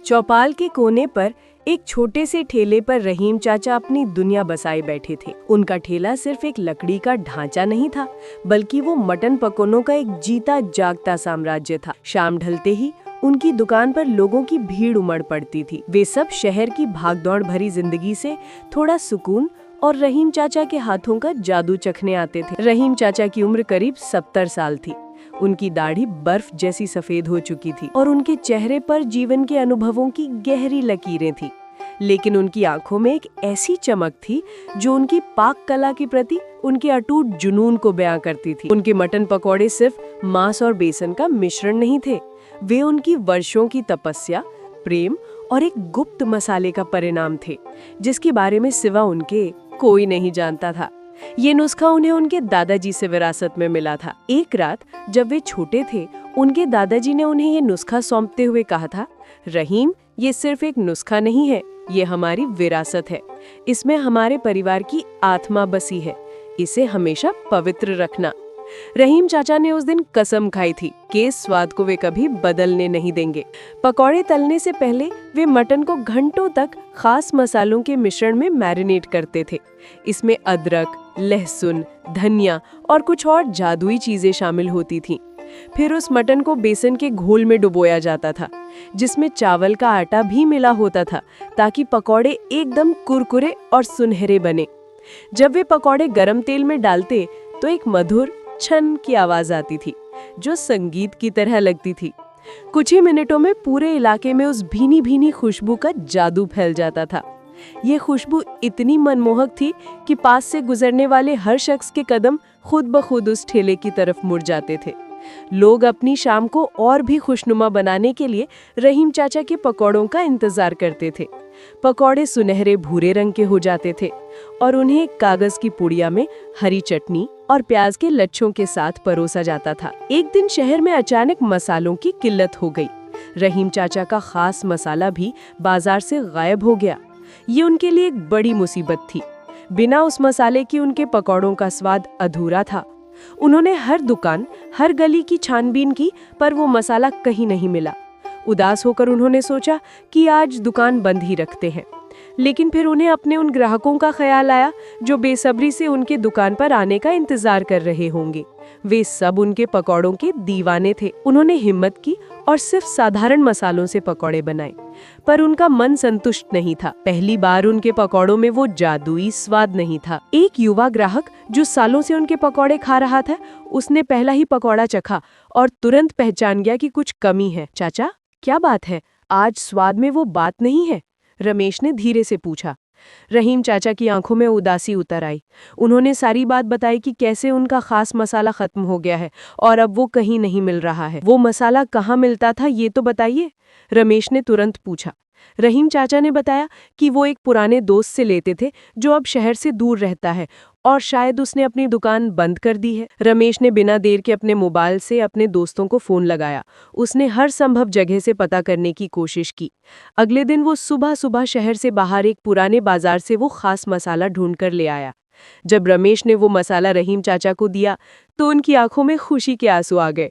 चौपाल के कोने पर एक छोटे से ठेले पर रहीम चाचा अपनी दुनिया बसाए बैठे थे। उनका ठेला सिर्फ एक लकड़ी का ढांचा नहीं था, बल्कि वो मटन पकवानों का एक जीता जागता साम्राज्य था। शाम ढलते ही उनकी दुकान पर लोगों की भीड़ उमड़ पड़ती थी। वे सब शहर की भागदौड़ भरी जिंदगी से थोड़ा सुकून और रहीम चाचा के हाथों का जादू चखने आते थे। रहीम चाचा की उम्र करीब 70 साल थी। उनकी दाढ़ी बर्फ जैसी सफेद हो चुकी थी और उनके चेहरे पर जीवन के अनुभवों की गहरी लकीरें थी। लेकिन उनकी आंखों में एक ऐसी चमक थी जो उनकी पाक कला के प्रति उनके अटूट जुनून को बयां करती थी। उनके मटन पकौड़े सिर्फ मांस और बेसन का मिश्रण नहीं थे, वे उनकी वर्षों की तपस्या, प्रेम और एक गुप्त मसाले का परिणाम थे, जिसके बारे में सिवा उनके कोई नहीं जानता था। ये नुस्खा उन्हें उनके दादाजी से विरासत में मिला था। एक रात जब वे छोटे थे, उनके दादाजी ने उन्हें ये नुस्खा सौंपते हुए कहा था, रहीम, ये सिर्फ एक नुस्खा नहीं है, ये हमारी विरासत है। इसमें हमारे परिवार की आत्मा बसी है, इसे हमेशा पवित्र रखना। रहीम चाचा ने उस दिन कसम खाई थी कि इस स्वाद को वे कभी बदलने नहीं देंगे। पकौड़े तलने से पहले वे मटन को घंटों तक खास मसालों के मिश्रण में मैरिनेट करते थे। इसमें अदरक, लहसुन, धनिया और कुछ और जादुई चीजें शामिल होती थीं। फिर उस मटन को बेसन के घोल में डुबोया जाता था, जिसमें चावल का आटा भी मिला होता था, ताकि पकौड़े एकदम कुरकुरे और सुनहरे बने। जब वे पकौड़े गरम तेल में डालते तो एक मधुर छन की आवाज आती थी, जो संगीत की तरह लगती थी। कुछ ही मिनटों में पूरे इलाके में उस भीनी भीनी खुशबू का जादू फैल जाता था। ये खुशबू इतनी मनमोहक थी कि पास से गुजरने वाले हर शख्स के कदम खुद ब खुद उस ठेले की तरफ मुड़ जाते थे। लोग अपनी शाम को और भी खुशनुमा बनाने के लिए रहीम चाचा के पकौड़ों का इंतजार करते थे। पकौड़े सुनहरे भूरे रंग के हो जाते थे और उन्हें कागज की पुड़िया में हरी चटनी और प्याज के लच्छों के साथ परोसा जाता था। एक दिन शहर में अचानक मसालों की किल्लत हो गई। रहीम चाचा का खास मसाला भी बाजार से गायब हो गया। ये उनके लिए एक बड़ी मुसीबत थी। बिना उस मसाले की उनके पकौड़ों का स्वाद अधूरा था। उन्होंने हर दुकान, हर गली की छानबीन की, पर वो मसाला कहीं नहीं मिला। उदास होकर उन्होंने सोचा कि आज दुकान बंद ही रखते हैं। लेकिन फिर उन्हें अपने उन ग्राहकों का ख्याल आया जो बेसब्री से उनके दुकान पर आने का इंतजार कर रहे होंगे। वे सब उनके पकौड़ों के दीवाने थे। उन्होंने हिम्मत की और सिर्फ साधारण मसालों से पकौड़े बनाए, पर उनका मन संतुष्ट नहीं था। पहली बार उनके पकौड़ों में वो जादुई स्वाद नहीं था। एक युवा ग्राहक जो सालों से उनके पकौड़े खा रहा था, उसने पहला ही पकौड़ा चखा और तुरंत पहचान गया कि कुछ कमी है। चाचा, क्या बात है? आज स्वाद में वो बात नहीं है? रमेश ने धीरे से पूछा। रहीम चाचा की आंखों में उदासी उतर आई। उन्होंने सारी बात बताई कि कैसे उनका खास मसाला खत्म हो गया है और अब वो कहीं नहीं मिल रहा है। वो मसाला कहाँ मिलता था, ये तो बताइए, रमेश ने तुरंत पूछा। रहीम चाचा ने बताया कि वो एक पुराने दोस्त से लेते थे जो अब शहर से दूर रहता है और शायद उसने अपनी दुकान बंद कर दी है। रमेश ने बिना देर के अपने मोबाइल से अपने दोस्तों को फोन लगाया। उसने हर संभव जगह से पता करने की कोशिश की। अगले दिन वो सुबह सुबह शहर से बाहर एक पुराने बाजार से वो खास मसाला ढूंढ कर ले आया। जब रमेश ने वो मसाला रहीम चाचा को दिया तो उनकी आंखों में खुशी के आंसू आ गए।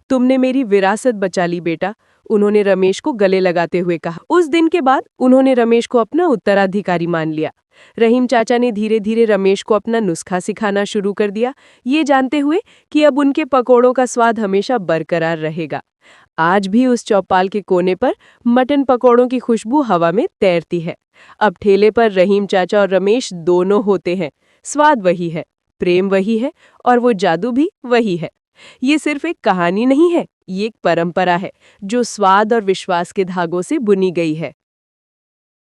तुमने मेरी विरासत बचा ली बेटा, उन्होंने रमेश को गले लगाते हुए कहा। उस दिन के बाद उन्होंने रमेश को अपना उत्तराधिकारी मान लिया। रहीम चाचा ने धीरे धीरे रमेश को अपना नुस्खा सिखाना शुरू कर दिया, ये जानते हुए कि अब उनके पकौड़ों का स्वाद हमेशा बरकरार रहेगा। आज भी उस चौपाल के कोने पर मटन पकौड़ों की खुशबू हवा में तैरती है। अब ठेले पर रहीम चाचा और रमेश दोनों होते हैं। स्वाद वही है, प्रेम वही है और वो जादू भी वही है। ये सिर्फ एक कहानी नहीं है, ये एक परंपरा है जो स्वाद और विश्वास के धागों से बुनी गई है।